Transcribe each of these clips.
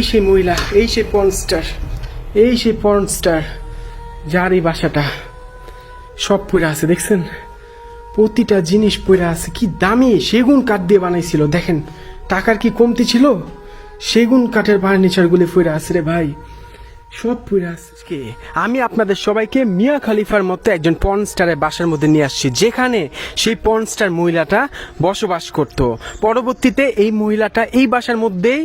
সেই মহিলা, এই সেই পর্নস্টার, এই সেই পর্নস্টার যার এই বাসাটা সব পড়ে আছে। দেখছেন প্রতিটা জিনিস পড়ে আছে, কি দামি সেগুন কাঠ দিয়ে বানাইছিল। দেখেন টাকার কি কমতি ছিল, সেগুন কাঠের ফার্নিচারগুলি পড়ে আছে রে ভাই, সব পড়ে আছে। আমি আপনাদের সবাইকে মিয়া খলিফার মতো একজন পর্নস্টারের বাসার মধ্যে নিয়ে আসছি, যেখানে সেই পর্নস্টার মহিলাটা বসবাস করত। পরবর্তীতে এই মহিলাটা এই বাসার মধ্যেই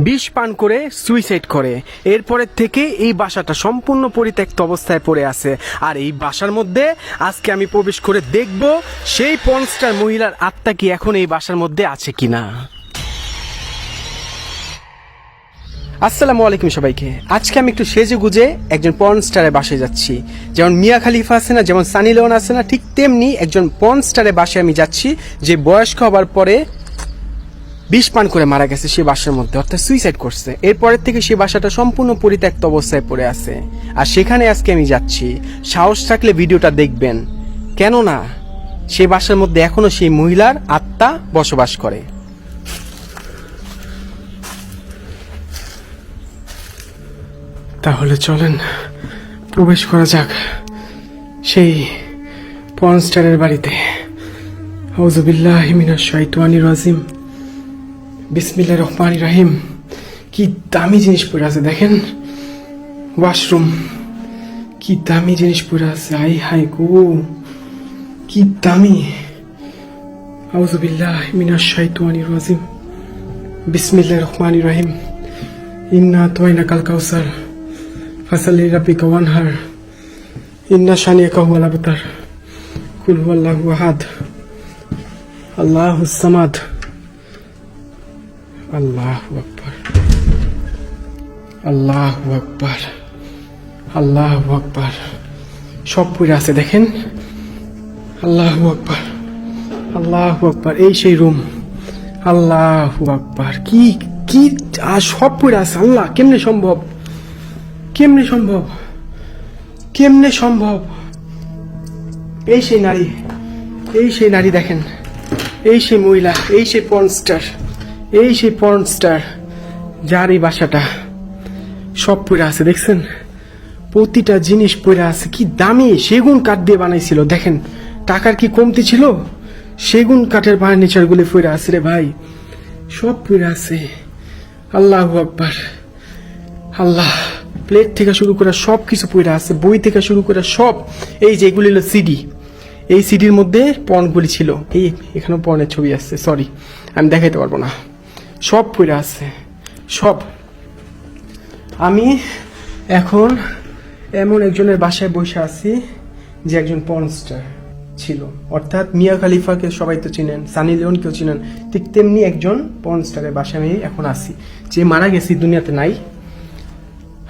বিষ পান করে সুইসাইড করে। এরপরের থেকে এই বাসাটা সম্পূর্ণ পরিত্যক্ত অবস্থায় পড়ে আছে। আর এই বাসার মধ্যে আজকে আমি প্রবেশ করে দেখব সেই পর্নস্টার মহিলার আত্মা কি এখন এই বাসার মধ্যে আছে কিনা। আসসালামু আলাইকুম সবাইকে। আজকে আমি একটু সেজে গুজে একজন পর্নস্টারের বাসায় যাচ্ছি। যেমন মিয়া খলিফা আছে না, যেমন সানি লিওন আছে না, ঠিক তেমনি একজন পর্নস্টারের বাসায় আমি যাচ্ছি, যে বয়স্ক হবার পরে বিষ পান করে মারা গেছে সে বাসার মধ্যে, অর্থাৎ সুইসাইড করছে। এরপরের থেকে সে বাসাটা সম্পূর্ণ পরিত্যক্ত অবস্থায় পড়ে আছে। আর সেখানে আজকে আমি যাচ্ছি। সাহস থাকলে ভিডিওটা দেখবেন, কেননা সে বাসার মধ্যে এখনো সেই মহিলার আত্মা বসবাস করে। তাহলে চলেন প্রবেশ করা যাক সেই পর্নস্টারের বাড়িতে। আউযু বিল্লাহি মিনাশ শাইতানির রাজিম, বিসমিল্লাহির রহমানির রহিম। কি দামি জিনিস পড়ে আছে দেখেন, ওয়াশরুম, কি দামি জিনিস পড়ে আছে। আই হাই গো, কি দামি। আউযু বিল্লাহি মিনাশ শাইতানির রাজিম, বিসমিল্লাহির রহমানির রহিম। ইন্না আতাইনাকাল কাউসার ফাসাল্লি লিরাব্বিকা ওয়ানহার, ইন্না শানিয়াকা হুয়াল আবতার, কুল হুয়াল্লাহু আহাদ, আল্লাহুস সামাদ, আল্লাহু আকবার, আল্লাহু আকবার, আল্লাহু আকবার। সব পড়ে আছে দেখেন, আল্লাহু আকবার, আল্লাহু আকবার। এই সেই রুম, আল্লাহু আকবার। কি কি সব পড়ে আছে। আল্লাহ, কেমনে সম্ভব, কেমনে সম্ভব, কেমনে সম্ভব। এই সেই নারী, এই সেই নারী দেখেন, এই সেই মহিলা, এই সেই পর্নস্টার, এই সেই পর্নস্টার যার এই বাসাটা সব পড়ে আছে। দেখছেন প্রতিটা জিনিস পড়ে আছে, কি দামি সেগুন কাঠ দিয়ে বানাইছিল। দেখেন টাকার কি কমতি ছিল, সেগুন কাঠের ফার্নিচারগুলি পড়ে আছে রে ভাই, সব পড়ে আছে। আল্লাহু আকবার, আল্লাহ। প্লেট থেকে শুরু করে সব কিছু পড়ে আছে, বই থেকে শুরু করে সব। এই যে এগুলি হলো সিডি, এই সিডির মধ্যে পর্নগুলি ছিল। এই এখানেও পর্নের ছবি আসছে, সরি আমি দেখাইতে পারবো না। সব পড়ে আছে সব। আমি এখন এমন একজনের বাসায় বসে আছি যে একজন পর্নস্টার ছিল, অর্থাৎ মিয়া খলিফাকে সবাই তো চিনেন, সানি লিওনকেও চিনেন, ঠিক তেমনি একজন পর্নস্টারের বাসায় আমি এখন আছি, যে মারা গেছি, দুনিয়াতে নাই।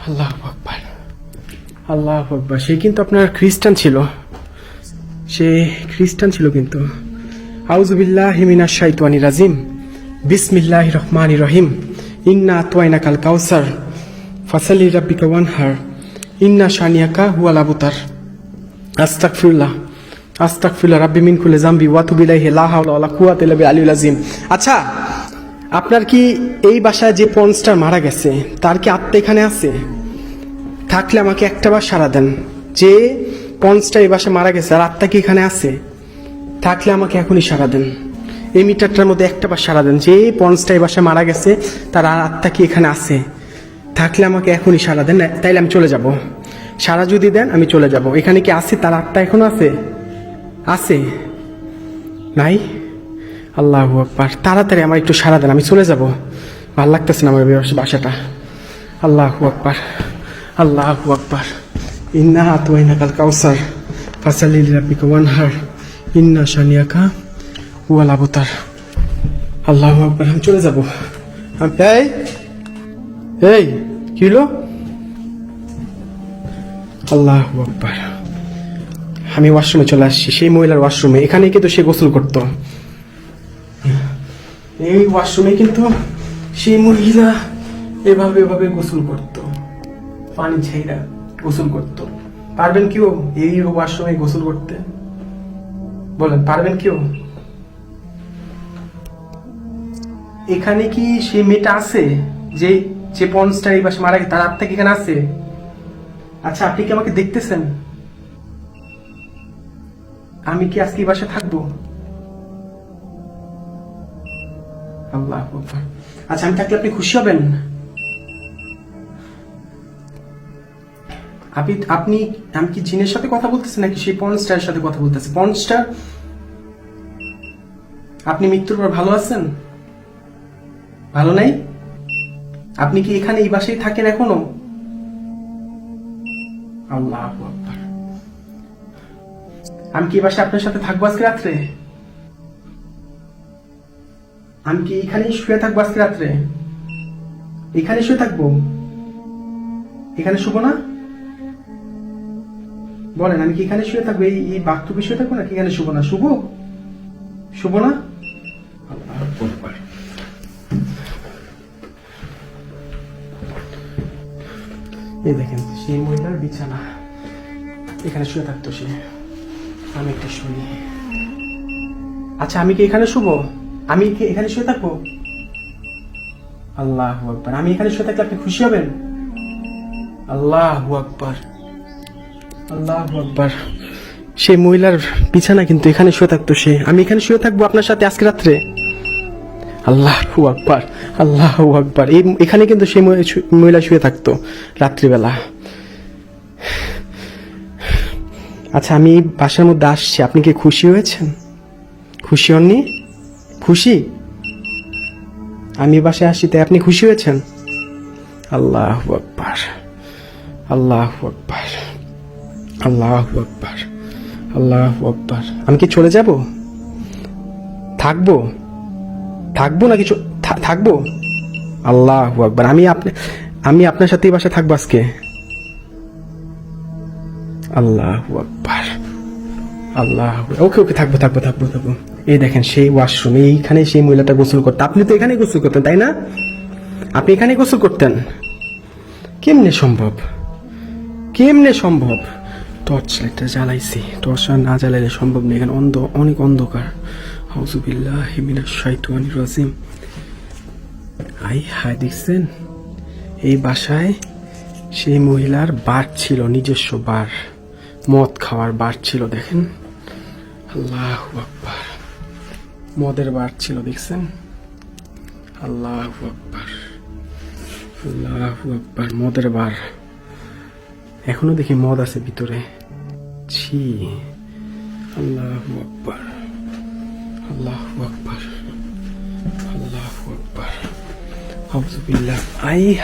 আল্লাহু আকবার, আল্লাহু আকবার। সে কিন্তু আপনার খ্রিস্টান ছিল, সে খ্রিস্টান ছিল কিন্তু। আউযু বিল্লাহি মিনাশ শাইতানির রাজিম, বিসমিল্লাহির রহমানির রহিম। ইন্না আতাইনাকাল কাউসার ফাসাল্লি লিরাব্বিকা ওয়ানহার, ইন্না শানিয়াকা হুয়াল আবতার। আস্তাগফিরুল্লাহ, আস্তাগফিরুল্লাহ রাব্বি মিন কুল্লি যামবি ওয়া তুবু ইলাইহি, লা হাওলা ওয়ালা কুওয়াতা ইল্লা বিল আলিয়্যিল আযীম। আচ্ছা, আপনার কি এই বাসায় যে পর্নস্টার মারা গেছে তার কি আত্মা এখানে আছে? থাকলে আমাকে একটাবার সাড়া দেন। যে পর্নস্টার এই বাসায় মারা গেছে আর আত্মা কি এখানে আছে? থাকলে আমাকে এখনই সাড়া দেন। এই মিটারটার মধ্যে একটাবার সাড়া দেন, যে পর্নস্টার এই বাসায় মারা গেছে তার আত্মা কি এখানে আছে? থাকলে আমাকে এখনই সাড়া দেন, তাইলে আমি চলে যাব। সাড়া যদি দেন আমি চলে যাব। এখানে কি আছে, তার আত্মা এখনো আছে? আছে? নাই? আল্লাহু আকবার। তাড়াতাড়ি আমার একটু সাড়া দেন, আমি চলে যাব। ভালো লাগতেছে না আমার বাসাটা। আল্লাহু আকবার, আল্লাহু আকবার। ইন্না আতাইনাকাল কাউসার ফাসাল্লি লিরাব্বিকা ওয়ানহার, ইন্না শানিয়াকা হুয়াল আবতার। আল্লাহু আকবার। আমি চলে যাব। এই এই কি হলো? আল্লাহু আকবার। আমি ওয়াশরুমে চলে আসছি, সেই মহিলার ওয়াশরুমে। এখানে কিন্তু সে গোসল করত, এই ওয়াশরুমে কিন্তু সেই মহিলা এভাবে এভাবে গোসল করত, পানি ঝাইরা গোসল করত। পারবেন কেউ এই ওয়াশরুমে গোসল করতে? বলেন, পারবেন কেউ? এখানে কি সেই মেয়েটা আছে যে যে পর্নস্টার এই বাসে মারা গেছে তার আত্মা কি এখানে আছে? আচ্ছা, আপনি কি আমাকে দেখতেছেন? আমি কি আজকে এই বাসে থাকবো? আল্লাহ আকবার। আচ্ছা, আমি থাকলে আপনি খুশি হবেন? আপনি আমি কি জিনের সাথে কথা বলতেছি নাকি সেই পর্নস্টারের সাথে কথা বলতেছি? পর্নস্টার, আপনি মৃত্যুর পর ভালো আছেন? ভালো নাই? আপনি কি এখানে এই বাসায় থাকেন এখনো? আল্লাহ আকবার। আমি কি এই বাসায় আপনার সাথে থাকবো আজকে রাত্রে? আমি কি এখানেই শুয়ে থাকবো আজকে রাত্রে? এখানে শুয়ে থাকবো? এখানে শুবো না? বলেন, আমি কি এখানে শুয়ে থাকবো? এই বাথরুমে শুয়ে থাকবো নাকি এখানে শুবো না? শুবো? শুবো না? আল্লাহ আকবার। এই দেখেন সেই মহিলার বিছানা, এখানে শুয়ে থাকতো সে। আমি একটু শুনি। আচ্ছা, আমি কি এখানে শুবো? আমি কি এখানে শুয়ে থাকবো? আল্লাহু আকবার। আমি এখানে শুয়ে থাকলে আপনি খুশি হবেন? আল্লাহু আকবার, আল্লাহু আকবার। সেই মহিলার বিছানা কিন্তু এখানে শুয়ে থাকতো সে। আমি এখানে শুয়ে থাকবো আপনার সাথে আজকে রাত্রে? আল্লাহু আকবার, আল্লাহু আকবার। এখানে কিন্তু সেই মহিলা শুয়ে থাকতো রাত্রিবেলা। আচ্ছা, আমি বাসার মধ্যে আসছি, আপনি কি খুশি হয়েছেন? খুশি হননি? খুশি? আমি বাসায় আসছি তাই আপনি খুশি হয়েছেন? আল্লাহু আকবার, আল্লাহু আকবার, আল্লাহু আকবার, আল্লাহু আকবার। আমি কি চলে যাব? থাকবো? থাকবো নাকি থাকবো? আল্লাহু আকবার। আমি আপনার সাথে এই বাসায় থাকবো আজকে? আল্লাহু আকবার, আল্লাহ। ওকে ওকে, থাকবো থাকবো থাকবো থাকবো। এই দেখেন সেই ওয়াশরুম, এইখানে সেই মহিলাটা গোসল করতো। আপনি তো এখানেই গোসল করতেন, তাই না? আপনি এখানেই গোসল করতেন? কেমনে সম্ভব? কেমনে সম্ভব? টর্চ লাইটটা জ্বালাইছি, টর্চ না জ্বালাইলে সম্ভব নেই। এখানে অনেক অন্ধকার। আউযুবিল্লাহি মিনাশ শাইতানির রাজিম। হায় দেখছেন, এই বাসায় সেই মহিলার বার ছিল, নিজস্ব বার, মদ খাওয়ার বার ছিল। দেখেন, আল্লাহু আকবার। মদের বার ছিল, দেখছেন? আল্লাহু আকবার, আল্লাহু আকবার। মদের বার, এখনো দেখি মদ আছে ভিতরে। ছি, আল্লাহু আকবার, আল্লাহু আকবার, আল্লাহু আকবার। আউযুবিল্লাহ।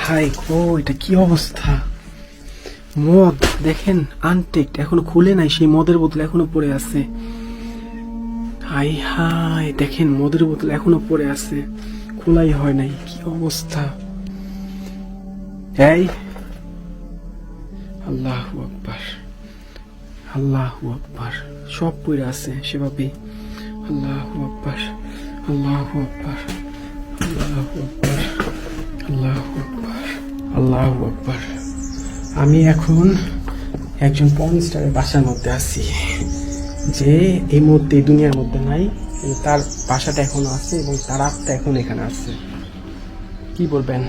হায় গো, এটা কি অবস্থা! মদ দেখেন, আনটেক্ট, এখনো খুলে নাই। সেই মদের বোতল এখনো পড়ে আছে। হায় দেখেন, মদের বোতল এখনো পড়ে আছে, খোলাই হয় নাই। কি অবস্থা! আল্লাহু আকবার, আল্লাহু আকবার। সব পড়ে আছে সেভাবে। আল্লাহু আকবার, আল্লাহু আকবার, আল্লাহু আকবার, আল্লাহু আকবার, আল্লাহু আকবার। আমি এখন একজন পর্নস্টারের বাসার মধ্যে আছি, যে এই মুহূর্তে এই দুনিয়ার মধ্যে নাই, কিন্তু তার বাসাটা এখনো আছে এবং তার আত্মা এখন এখানে আছে। কি বলবেন?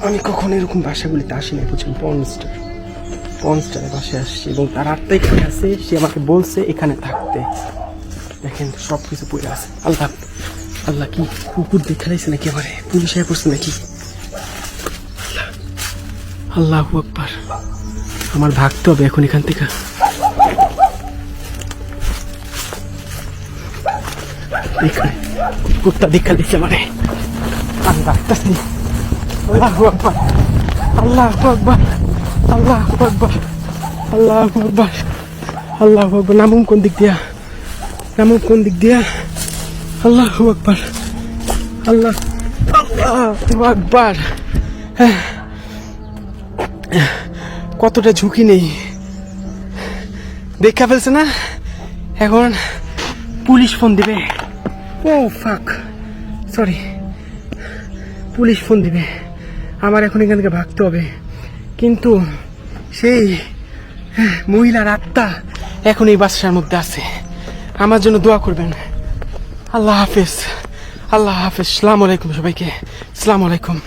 আমি কখনো এরকম বাসাগুলিতে আসি না, বুঝছেন? পর্নস্টারের বাসায় আসছি এবং তার আত্মা এখানে আছে। সে আমাকে বলছে এখানে থাকতে। দেখেন সব কিছু পড়ে আছে। আল্লাহ আল্লাহ, কি কুকুর দেখে লাইছে নাকি? আমার পুলিশ হয়ে পড়ছে নাকি? আল্লাহু আকবার। আমার ভাগতে হবে এখন এখান থেকে। কুত্তা দেখা দিচ্ছে মানে। আমি ভাগতেছি। আল্লাহু আকবার, আল্লাহু আকবার, আল্লাহু আকবার, আল্লাহু আকবার, আল্লাহু আকবার। নামুন কোন দিক দিয়া? নামুন কোন দিক দিয়া? আল্লাহু আকবার, আল্লাহু আকবার। কতটা ঝুঁকি নেই, দেখা ফেলছে না? এখন পুলিশ ফোন দিবে। ও ফাক, সরি, পুলিশ ফোন দিবে। আমার এখন এখান থেকে ভাগতে হবে। কিন্তু সেই মহিলার আত্মা এখন এই বাসার মধ্যে আছে। আমার জন্য দোয়া করবেন। আল্লাহ হাফেজ, আল্লাহ হাফেজ। আসসালামু আলাইকুম সবাইকে, আসসালামু আলাইকুম।